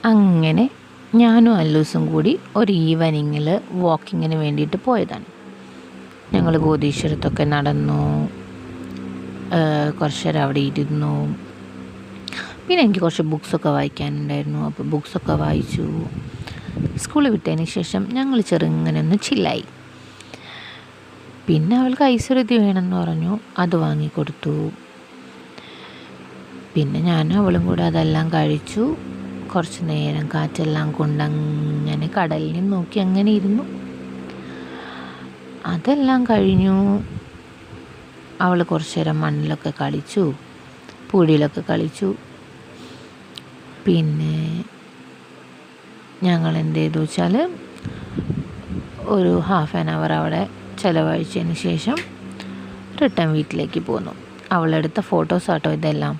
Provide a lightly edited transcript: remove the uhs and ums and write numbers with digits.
അങ്ങനെ ഞാനും അല്ലൂസും കൂടി ഒരു ഈവനിങ്ങിൽ വാക്കിങ്ങിന് വേണ്ടിയിട്ട് പോയതാണ്. ഞങ്ങൾ ബോധീശ്വരത്തൊക്കെ നടന്നു, കുറച്ച് നേരം അവിടെ ഇരുന്നു. പിന്നെ എനിക്ക് കുറച്ച് ബുക്സൊക്കെ വായിക്കാനുണ്ടായിരുന്നു. അപ്പോൾ ബുക്സൊക്കെ വായിച്ചു. സ്കൂളിൽ വിട്ടതിന് ശേഷം ഞങ്ങൾ ചെറുങ്ങനെ ഒന്ന് ചില്ലായി. പിന്നെ അവൾക്ക് ഐശ്വര്യതി വേണമെന്ന് പറഞ്ഞു, അത് വാങ്ങിക്കൊടുത്തു. പിന്നെ ഞാനും അവളും കൂടെ അതെല്ലാം കഴിച്ചു. കുറച്ച് നേരം കാറ്റെല്ലാം കൊണ്ടങ്ങനെ കടലിനെ നോക്കി അങ്ങനെ ഇരുന്നു. അതെല്ലാം കഴിഞ്ഞു. അവൾ കുറച്ച് നേരം മണ്ണിലൊക്കെ കളിച്ചു, പൂഴിയിലൊക്കെ കളിച്ചു. പിന്നെ ഞങ്ങൾ എന്ത് ചെയ്തു വെച്ചാൽ ഒരു ഹാഫ് ആൻ അവർ അവിടെ ചിലവഴിച്ചതിന് ശേഷം റിട്ടേൺ വീട്ടിലേക്ക് പോന്നു. അവളെടുത്ത ഫോട്ടോസ് ആട്ടോ ഇതെല്ലാം.